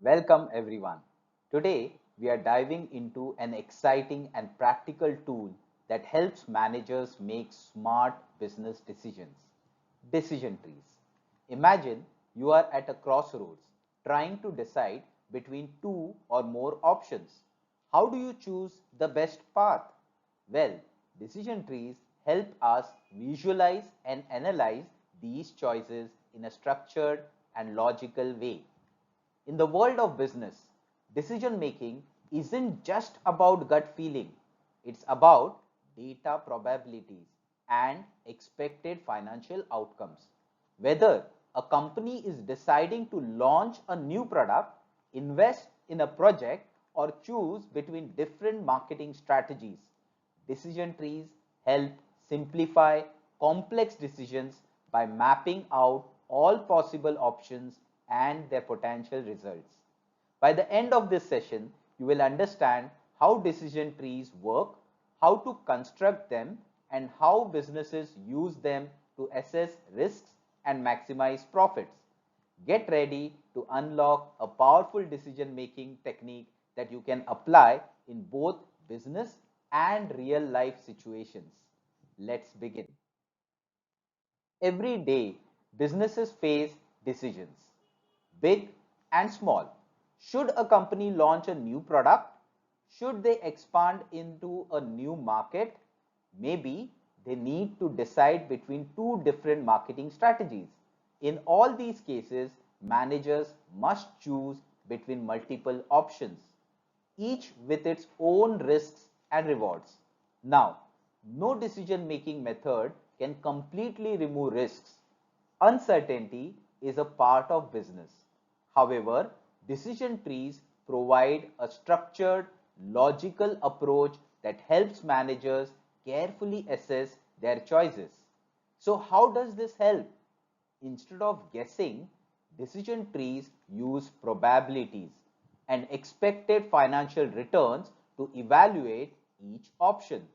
Welcome everyone. Today we are diving into an exciting and practical tool that helps managers make smart business decisions. Decision trees. Imagine you are at a crossroads trying to decide between two or more options. How do you choose the best path? Well, decision trees help us visualize and analyze these choices in a structured and logical way. In the world of business, decision making isn't just about gut feeling, it's about data probabilities and expected financial outcomes. Whether a company is deciding to launch a new product, invest in a project, or choose between different marketing strategies, decision trees help simplify complex decisions by mapping out all possible options and their potential results. By the end of this session, you will understand how decision trees work, how to construct them, and how businesses use them to assess risks and maximize profits. Get ready to unlock a powerful decision making technique that you can apply in both business and real life situations. Let's begin. Every day, businesses face decisions, big and small. Should a company launch a new product? Should they expand into a new market? Maybe they need to decide between two different marketing strategies. In all these cases, managers must choose between multiple options, each with its own risks and rewards. Now, no decision making method can completely remove risks. Uncertainty is a part of business. However, decision trees provide a structured, logical approach that helps managers carefully assess their choices. So, how does this help? Instead of guessing, decision trees use probabilities and expected financial returns to evaluate each option.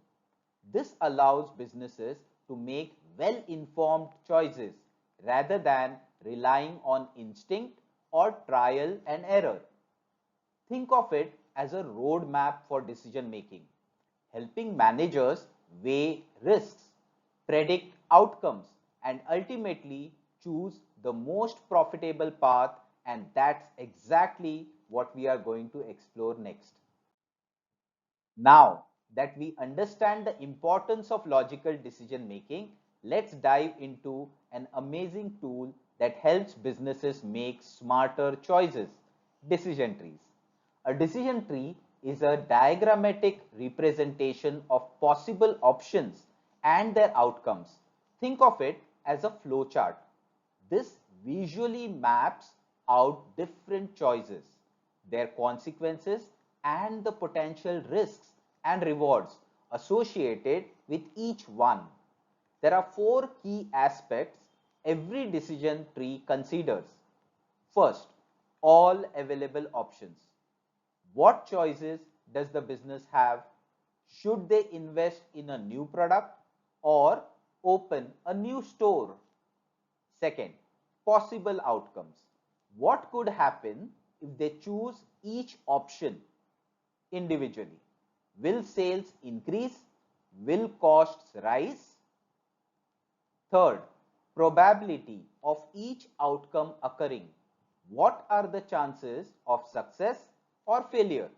This allows businesses to make well-informed choices rather than relying on instinct or trial and error. Think of it as a roadmap for decision making, helping managers weigh risks, predict outcomes, and ultimately choose the most profitable path. And that's exactly what we are going to explore next. Now that we understand the importance of logical decision making, let's dive into an amazing tool that helps businesses make smarter choices, decision trees. A decision tree is a diagrammatic representation of possible options and their outcomes. Think of it as a flow chart. This visually maps out different choices, their consequences, and the potential risks and rewards associated with each one. There are four key aspects every decision tree considers. First, all available options. What choices does the business have? Should they invest in a new product or open a new store? Second, possible outcomes. What could happen if they choose each option individually? Will sales increase? Will costs rise? Third, probability of each outcome occurring. What are the chances of success or failure?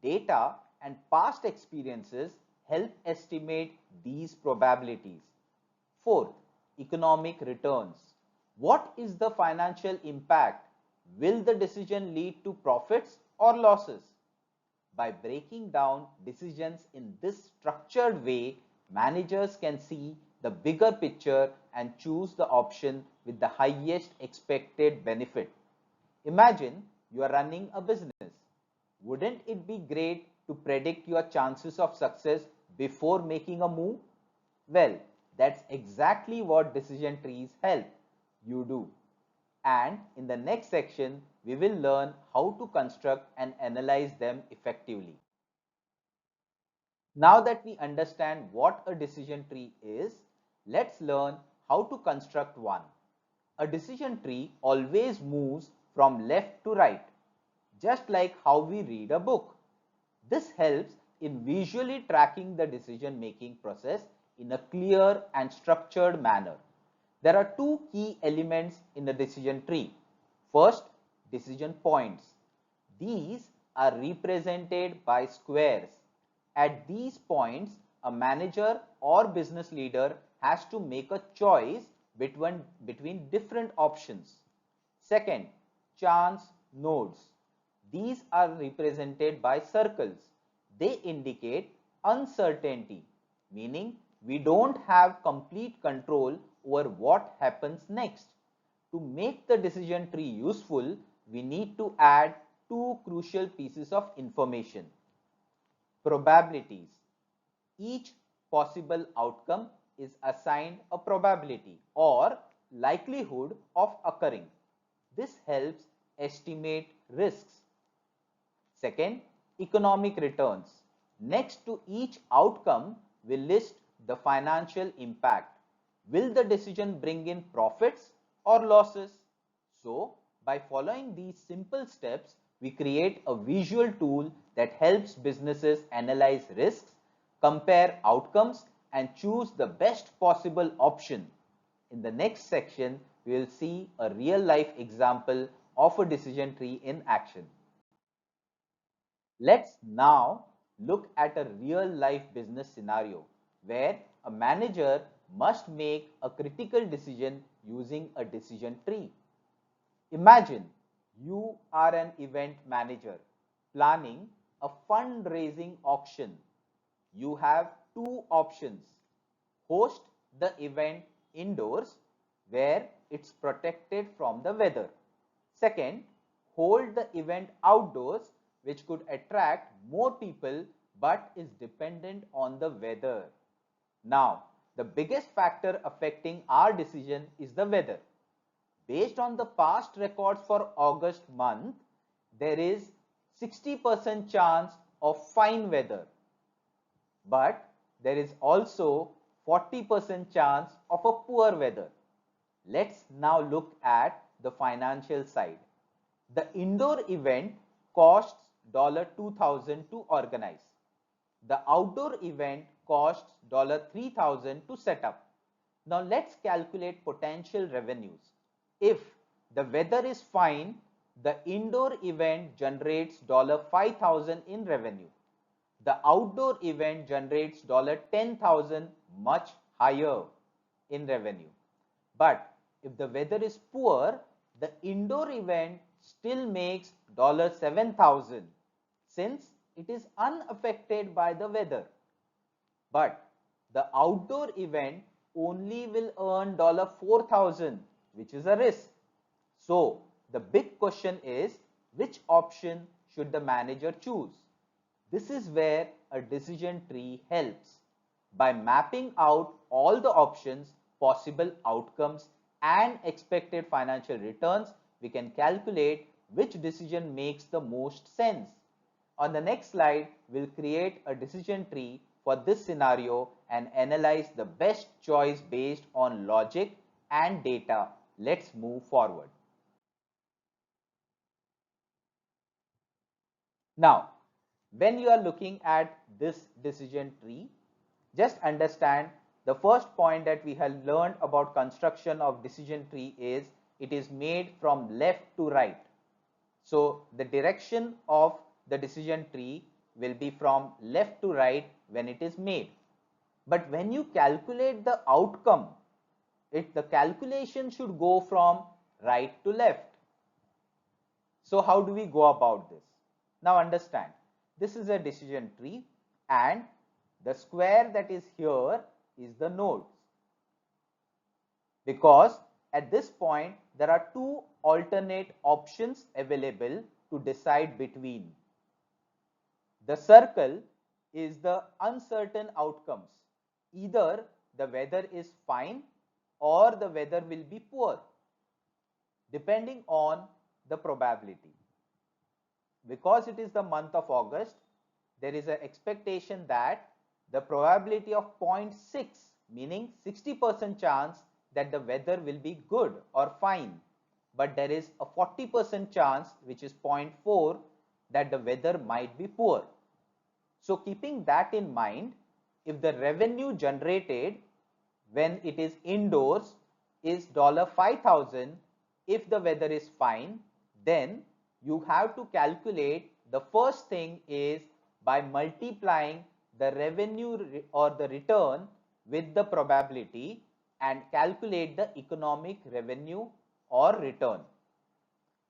Data and past experiences help estimate these probabilities. Fourth, economic returns. What is the financial impact? Will the decision lead to profits or losses? By breaking down decisions in this structured way, managers can see the bigger picture and choose the option with the highest expected benefit. Imagine you are running a business. Wouldn't it be great to predict your chances of success before making a move? Well, that's exactly what decision trees help you do. And in the next section, we will learn how to construct and analyze them effectively. Now that we understand what a decision tree is, let's learn how to construct one. A decision tree always moves from left to right. just like how we read a book. This helps in visually tracking the decision-making process in a clear and structured manner. There are two key elements in a decision tree. First, decision points. These are represented by squares. At these points, a manager or business leader has to make a choice between different options. Second, chance nodes. These are represented by circles. They indicate uncertainty, meaning we don't have complete control over what happens next. To make the decision tree useful, we need to add two crucial pieces of information. Probabilities. Each possible outcome is assigned a probability or likelihood of occurring. This helps estimate risks. Second, economic returns. Next to each outcome, we list the financial impact. Will the decision bring in profits or losses? So, by following these simple steps, we create a visual tool that helps businesses analyze risks, compare outcomes, and choose the best possible option. In the next section, we will see a real-life example of a decision tree in action. Let's now look at a real-life business scenario where a manager must make a critical decision using a decision tree. Imagine you are an event manager planning a fundraising auction. You have two options: host the event indoors where it's protected from the weather. Second, hold the event outdoors, which could attract more people but is dependent on the weather. Now, the biggest factor affecting our decision is the weather. Based on the past records for August month, there is 60% chance of fine weather, but there is also 40% chance of a poor weather. Let's now look at the financial side. The indoor event costs $2,000 to organize. The outdoor event costs $3,000 to set up. Now let's calculate potential revenues. If the weather is fine, the indoor event generates $5,000 in revenue. The outdoor event generates $10,000, much higher in revenue. But if the weather is poor, the indoor event still makes $7,000 since it is unaffected by the weather. But the outdoor event only will earn $4,000, which is a risk. So the big question is, which option should the manager choose? This is where a decision tree helps. By mapping out all the options, possible outcomes, and expected financial returns, we can calculate which decision makes the most sense. On the next slide, we'll create a decision tree for this scenario and analyze the best choice based on logic and data. Let's move forward. Now, when you are looking at this decision tree, just understand the first point that we have learned about construction of decision tree is it is made from left to right. So the direction of the decision tree will be from left to right when it is made. But when you calculate the outcome, the calculation should go from right to left. So how do we go about this? Now understand, this is a decision tree and the square that is here is the nodes. Because at this point there are two alternate options available to decide between. The circle is the uncertain outcomes. Either the weather is fine or the weather will be poor, depending on the probability. Because it is the month of August, there is an expectation that the probability of 0.6, meaning 60% chance that the weather will be good or fine. but there is a 40% chance, which is 0.4, that the weather might be poor. So keeping that in mind, if the revenue generated when it is indoors is $5,000, if the weather is fine, then you have to calculate, the first thing is by multiplying the revenue or the return with the probability and calculate the economic revenue or return.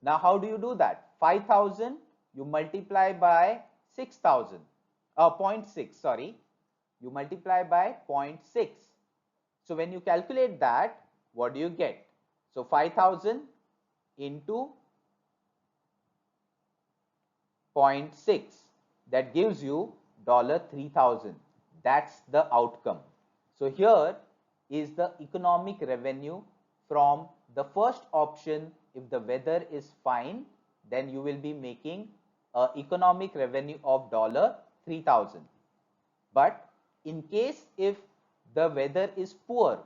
Now how do you do that? 5,000 you multiply by 6,000, 0.6, sorry, you multiply by 0.6. So when you calculate that, what do you get? So 5,000 into 0.6, that gives you $3,000. That's the outcome. So here is the economic revenue from the first option. If the weather is fine, then you will be making an economic revenue of $3,000. But in case if the weather is poor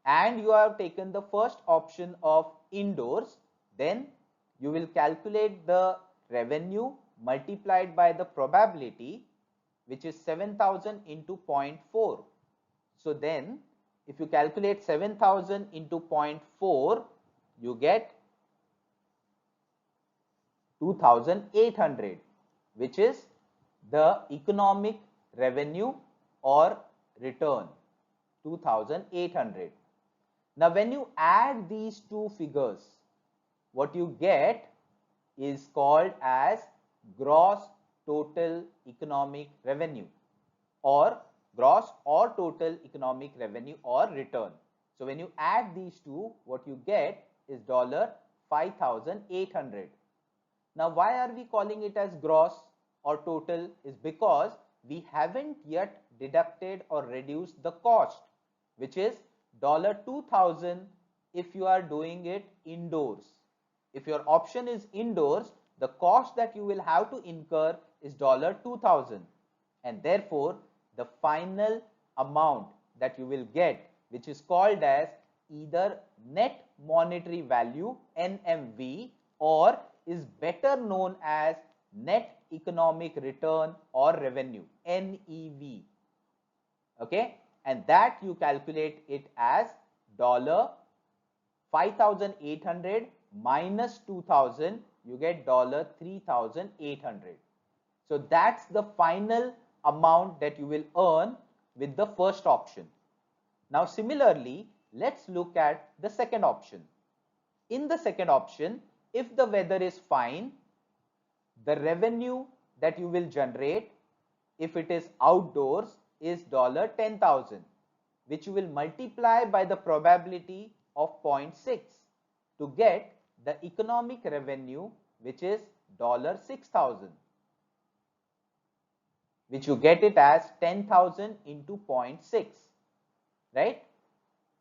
and you have taken the first option of indoors, then you will calculate the revenue multiplied by the probability, which is 7,000 into 0.4. So then if you calculate 7,000 into 0.4, you get 2,800, which is the economic revenue or return, 2,800. Now when you add these two figures, what you get is called as gross total economic revenue, or gross or total economic revenue or return. So when you add these two, what you get is $5,800. Now why are we calling it as gross or total? Is because we haven't yet deducted or reduced the cost, which is $2,000 if you are doing it indoors. If your option is indoors, the cost that you will have to incur is $2,000, and therefore the final amount that you will get, which is called as either net monetary value, NMV, or is better known as net economic return or revenue, NEV. Okay, and that you calculate it as $5,800 minus 2,000, you get $3,800. So that's the final amount that you will earn with the first option. Now similarly, let's look at the second option. In the second option, if the weather is fine, the revenue that you will generate, if it is outdoors, is $10,000, which you will multiply by the probability of 0.6 to get the economic revenue, which is $6,000, which you get it as 10,000 into 0.6, right?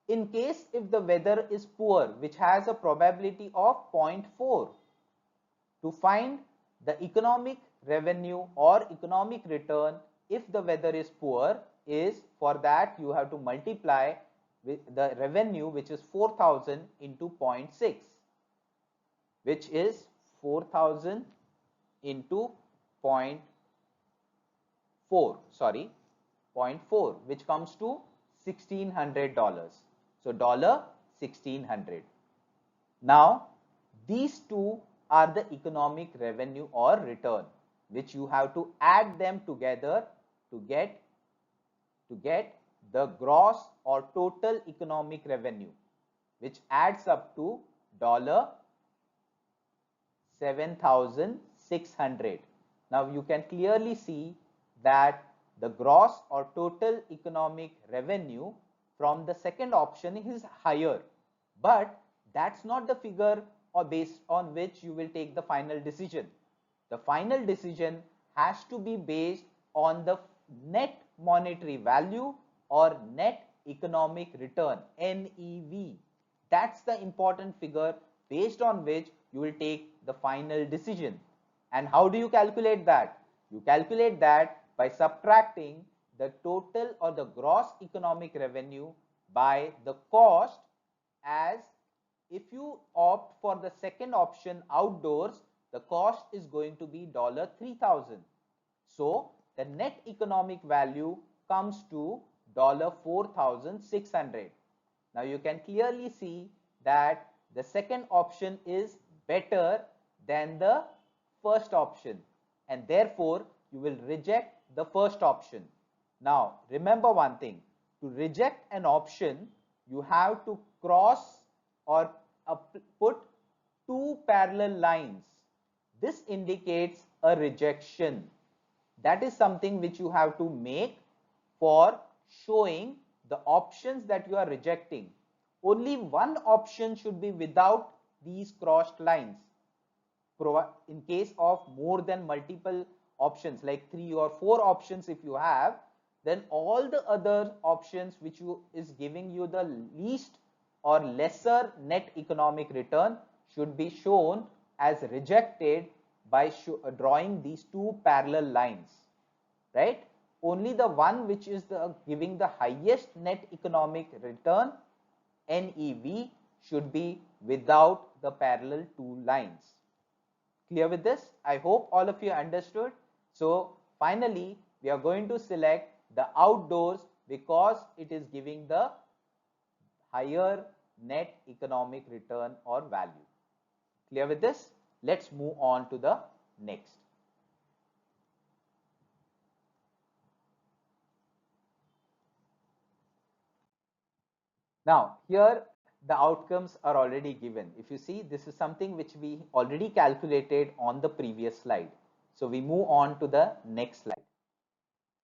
In case if the weather is poor, which has a probability of 0.4, to find the economic revenue or economic return if the weather is poor, is for that you have to multiply with the revenue, which is 4,000 into 0.6, which is 4,000 into 0.4, which comes to $1,600. So $1,600. Now these two are the economic revenue or return, which you have to add them together to get the gross or total economic revenue, which adds up to $7,600. Now you can clearly see that the gross or total economic revenue from the second option is higher, but that's not the figure or based on which you will take the final decision. The final decision has to be based on the net monetary value or net economic return, NEV. That's the important figure based on which you will take the final decision. And how do you calculate that? You calculate that by subtracting the total or the gross economic revenue by the cost as if you opt for the second option, outdoors, the cost is going to be $3,000. So the net economic value comes to $4,600. Now you can clearly see that the second option is better than the first option, and therefore you will reject the first option. Now remember one thing, to reject an option you have to cross or put two parallel lines. This indicates a rejection. That is something which you have to make for showing the options that you are rejecting. Only one option should be without these crossed lines. In case of more than multiple options, like 3 or 4 options if you have, then all the other options which is giving you the least or lesser net economic return should be shown as rejected by drawing these two parallel lines, right? Only the one which is giving the highest net economic return, NEV, should be without the parallel two lines. Clear with this? I hope all of you understood. So finally we are going to select the outdoors because it is giving the higher net economic return or value. Clear with this? Let's move on to the next. Now here the outcomes are already given. If you see, this is something which we already calculated on the previous slide. So we move on to the next slide.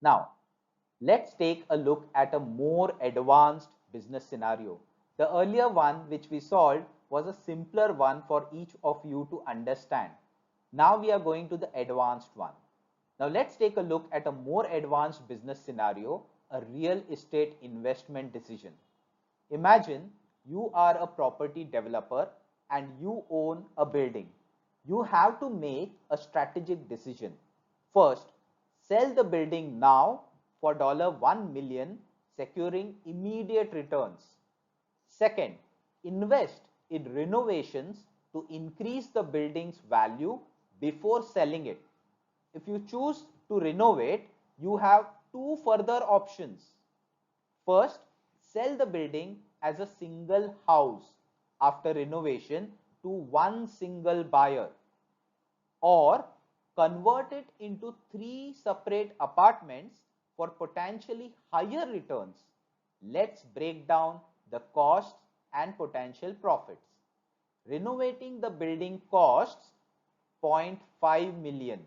Now let's take a look at a more advanced business scenario. The earlier one which we solved was a simpler one for each of you to understand. Now we are going to the advanced one. Now let's take a look at a more advanced business scenario, a real estate investment decision. Imagine you are a property developer and you own a building. You have to make a strategic decision. First, sell the building now for $1 million, securing immediate returns. Second, invest in renovations to increase the building's value before selling it. If you choose to renovate, you have two further options. First, sell the building as a single house after renovation to one single buyer, or convert it into 3 separate apartments for potentially higher returns. Let's break down the costs and potential profits. Renovating the building costs 0.5 million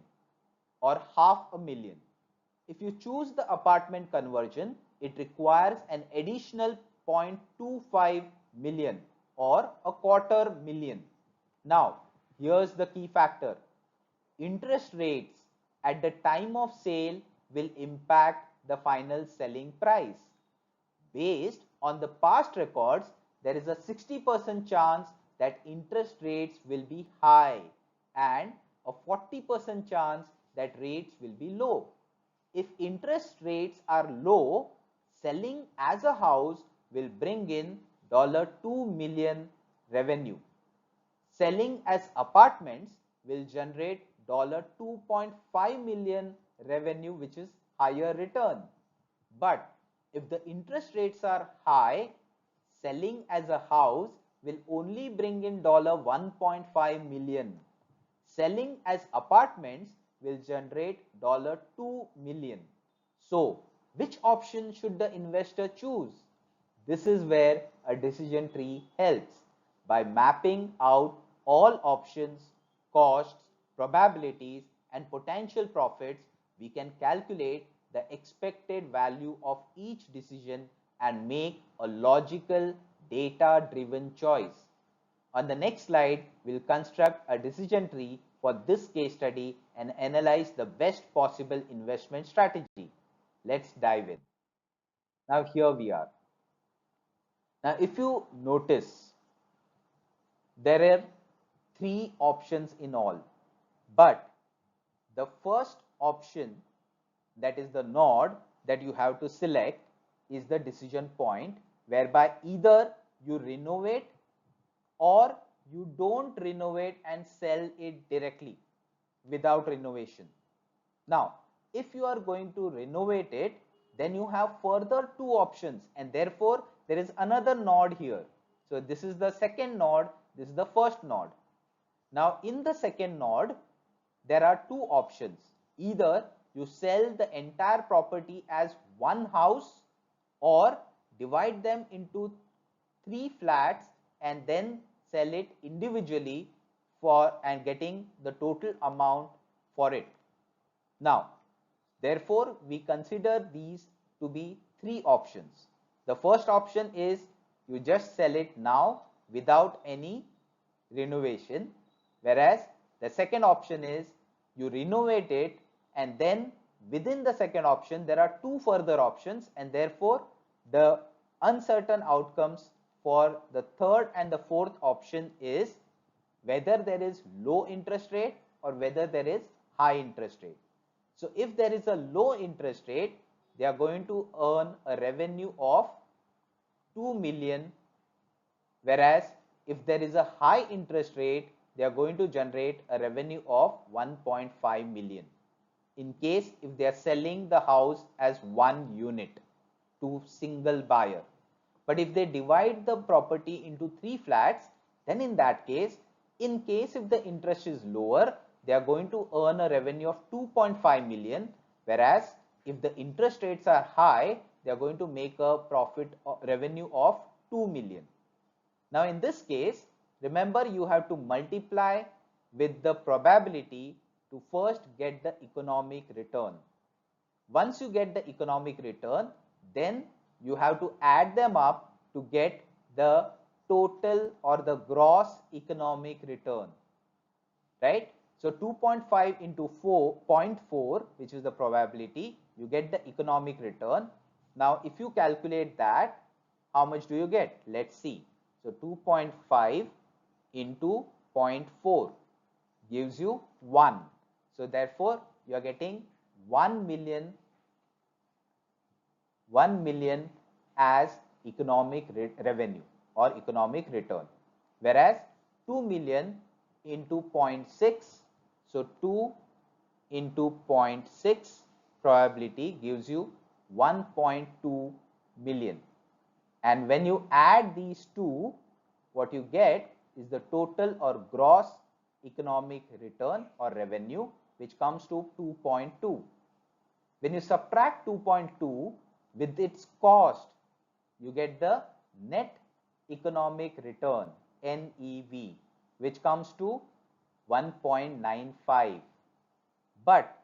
or $500,000. If you choose the apartment conversion, it requires an additional 0.25 million or $250,000. Now, here's the key factor. Interest rates at the time of sale will impact the final selling price. Based on the past records, there is a 60% chance that interest rates will be high and a 40% chance that rates will be low. If interest rates are low, selling as a house will bring in $2 million revenue. Selling as apartments will generate $2.5 million revenue, which is higher return. But if the interest rates are high, selling as a house will only bring in $1.5 million. Selling as apartments will generate $2 million. So, which option should the investor choose? This is where a decision tree helps. By mapping out all options, costs, probabilities, and potential profits, we can calculate the expected value of each decision and make a logical, data-driven choice. On the next slide, we'll construct a decision tree for this case study and analyze the best possible investment strategy. Let's dive in. Now here we are. Now if you notice, there are 3 options in all, but the first option, that is the node that you have to select, is the decision point, whereby either you renovate or you don't renovate and sell it directly without renovation. Now, if you are going to renovate it, then you have further two options, and therefore there is another node here. So this is the second node, this is the first node. Now in the second node, there are two options. Either you sell the entire property as one house, or divide them into 3 flats and then sell it individually for and getting the total amount for it. Now, therefore, we consider these to be 3 options. The first option is you just sell it now without any renovation, whereas the second option is you renovate it, and then within the second option there are 2 further options, and therefore the uncertain outcomes for the third and the fourth option is whether there is low interest rate or whether there is high interest rate. So if there is a low interest rate, they are going to earn a revenue of 2 million, whereas if there is a high interest rate, they are going to generate a revenue of 1.5 million. In case if they are selling the house as one unit to single buyer. But if they divide the property into 3 flats, then in that case, in case if the interest is lower, they are going to earn a revenue of 2.5 million, whereas if the interest rates are high, they are going to make a profit revenue of 2 million. Now in this case, remember you have to multiply with the probability to first get the economic return. Once you get the economic return, then you have to add them up to get the total or the gross economic return, right? So 2.5 into 0.4, which is the probability, you get the economic return. Now if you calculate that, how much do you get? Let's see. So 2.5 into 0.4 gives you 1. So therefore you are getting 1 million as economic revenue or economic return, whereas 2 million into 0.6, so 2 into 0.6 probability gives you 1.2 million. And when you add these two, what you get is the total or gross economic return or revenue, which comes to 2.2. When you subtract 2.2 with its cost, you get the net economic return, NEV, which comes to 1.95. But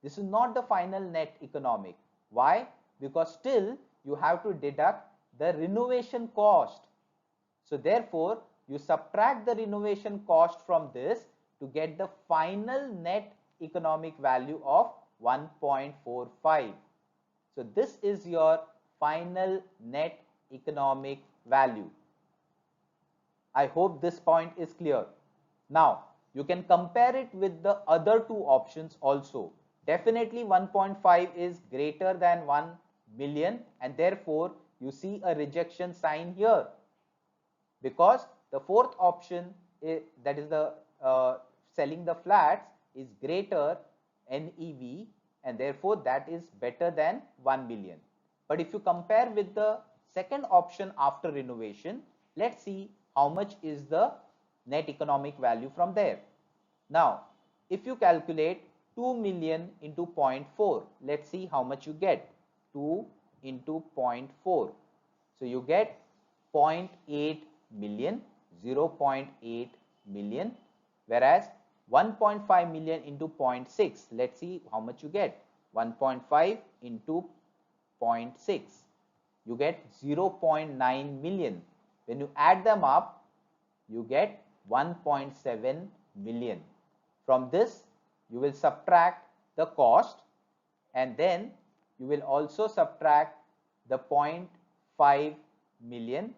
this is not the final net economic. Why? Because still you have to deduct the renovation cost. So therefore you subtract the renovation cost from this to get the final net economic value of 1.45. So this is your final net economic value. I hope this point is clear. Now you can compare it with the other two options also. Definitely 1.5 is greater than 1 million, and therefore you see a rejection sign here, because the fourth option is, that is the selling the flats, is greater NEV, and therefore that is better than 1 million. But if you compare with the second option after renovation, let's see how much is the net economic value from there. Now if you calculate 2 million into 0.4, let's see how much you get. 2 into 0.4, so you get 0.8 million, 0.8 million, whereas 1.5 million into 0.6, let's see how much you get. 1.5 into 0.6, you get 0.9 million. When you add them up, you get 1.7 million. From this you will subtract the cost, and then you will also subtract the 0.5 million,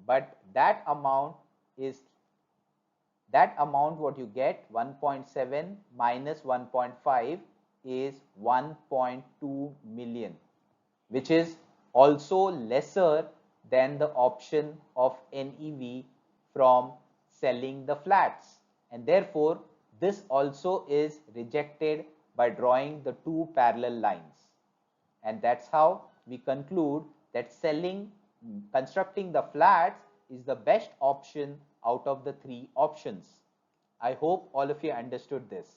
but that amount what you get, 1.7 minus 1.5, is 1.2 million, which is also lesser than the option of NEV from selling the flats, and therefore this also is rejected by drawing the two parallel lines. And that's how we conclude that constructing the flats is the best option out of the three options. I hope all of you understood this.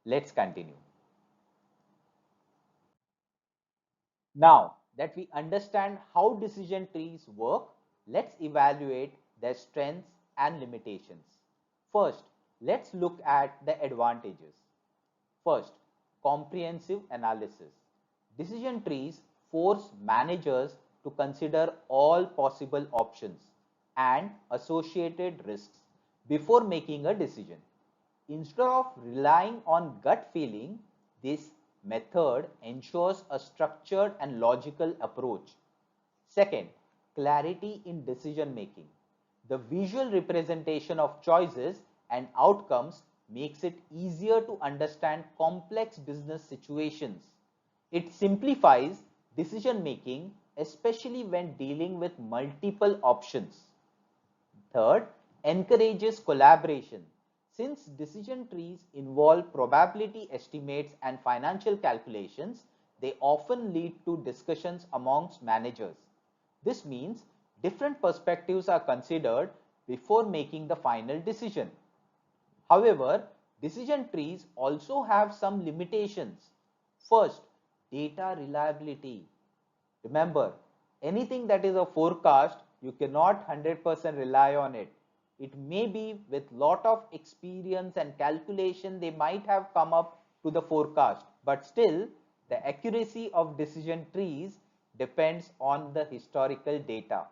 Let's continue. Now that we understand how decision trees work, let's evaluate their strengths and limitations. First, let's look at the advantages. First, comprehensive analysis. Decision trees force managers to consider all possible options and associated risks before making a decision. Instead of relying on gut feeling, this method ensures a structured and logical approach. Second, clarity in decision making. The visual representation of choices and outcomes makes it easier to understand complex business situations. It simplifies decision making, especially when dealing with multiple options. Third, encourages collaboration. Since decision trees involve probability estimates and financial calculations, they often lead to discussions amongst managers. This means different perspectives are considered before making the final decision. However, decision trees also have some limitations. First, data reliability. Remember, anything that is a forecast, you cannot 100% rely on it. It may be with lot of experience and calculation they might have come up to the forecast, but still the accuracy of decision trees depends on the historical data.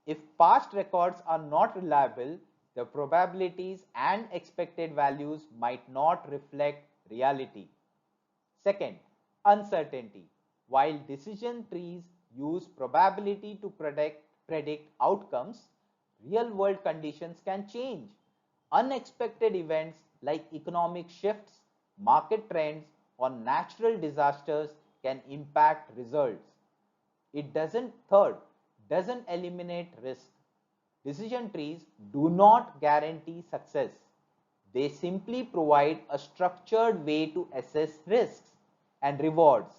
If past records are not reliable, the probabilities and expected values might not reflect reality. Second, uncertainty. While decision trees use probability to predict outcomes, real-world conditions can change. Unexpected events like economic shifts, market trends, or natural disasters can impact results. Doesn't eliminate risk. Decision trees do not guarantee success. They simply provide a structured way to assess risks and rewards.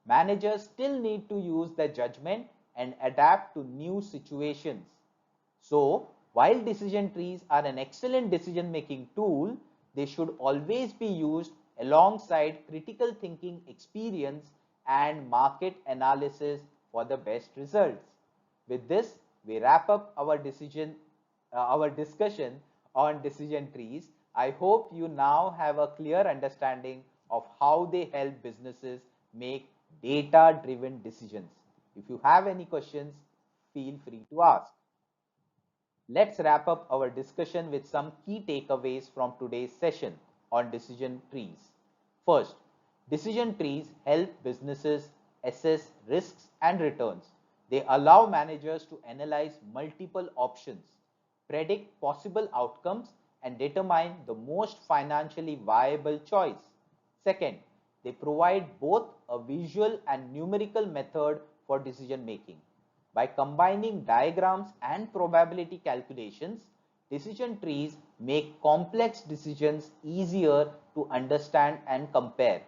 Managers still need to use their judgment and adapt to new situations. So, while decision trees are an excellent decision-making tool, they should always be used alongside critical thinking experience and market analysis for the best results. With this, we wrap up our discussion on decision trees. I hope you now have a clear understanding of how they help businesses make data-driven decisions. If you have any questions, feel free to ask. Let's wrap up our discussion with some key takeaways from today's session on decision trees. First, decision trees help businesses assess risks and returns. They allow managers to analyze multiple options, predict possible outcomes, and determine the most financially viable choice. Second, they provide both a visual and numerical method for decision making. By combining diagrams and probability calculations, decision trees make complex decisions easier to understand and compare.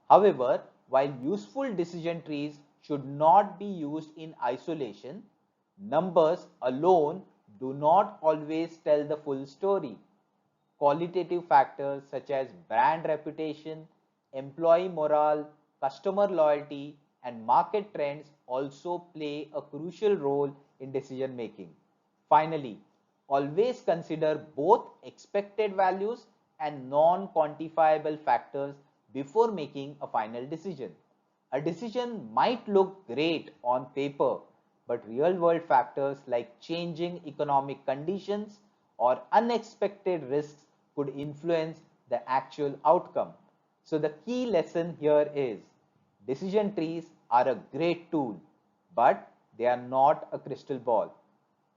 However, while useful decision trees should not be used in isolation, numbers alone do not always tell the full story. Qualitative factors such as brand reputation, employee morale, customer loyalty, and market trends also play a crucial role in decision making. Finally, always consider both expected values and non-quantifiable factors before making a final decision. A decision might look great on paper, but real-world factors like changing economic conditions or unexpected risks could influence the actual outcome. So the key lesson here is decision trees are a great tool, but they are not a crystal ball.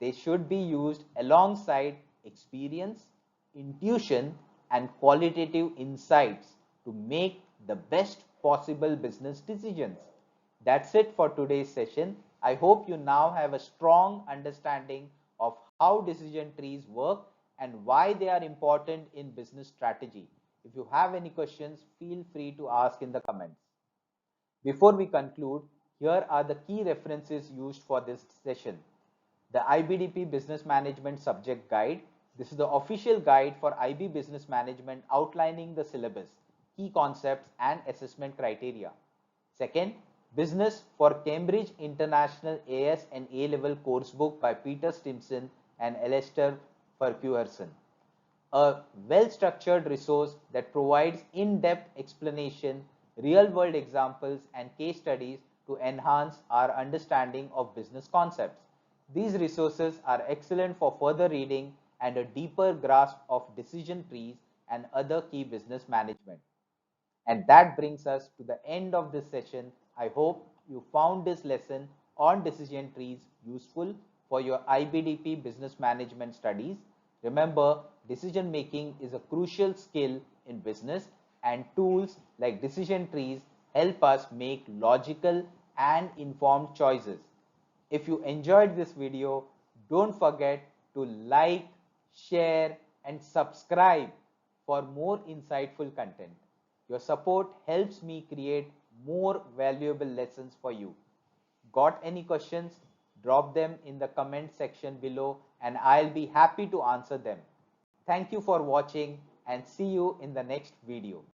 They should be used alongside experience, intuition, and qualitative insights to make the best possible business decisions. That's it for today's session. I hope you now have a strong understanding of how decision trees work and why they are important in business strategy. If you have any questions, feel free to ask in the comments. Before we conclude, here are the key references used for this session. The IBDP Business Management Subject Guide. This is the official guide for IB Business Management outlining the syllabus, key concepts and assessment criteria. Second, Business for Cambridge International AS and A-Level Coursebook by Peter Stimson and Alistair Ferguson. A well-structured resource that provides in-depth explanation, real-world examples and case studies to enhance our understanding of business concepts. These resources are excellent for further reading and a deeper grasp of decision trees and other key business management. And that brings us to the end of this session. I hope you found this lesson on decision trees useful for your IBDP business management studies. Remember, decision making is a crucial skill in business, and tools like decision trees help us make logical and informed choices. If you enjoyed this video, don't forget to like, share and subscribe for more insightful content. Your support helps me create more valuable lessons for you. Got any questions? Drop them in the comment section below and I'll be happy to answer them. Thank you for watching and see you in the next video.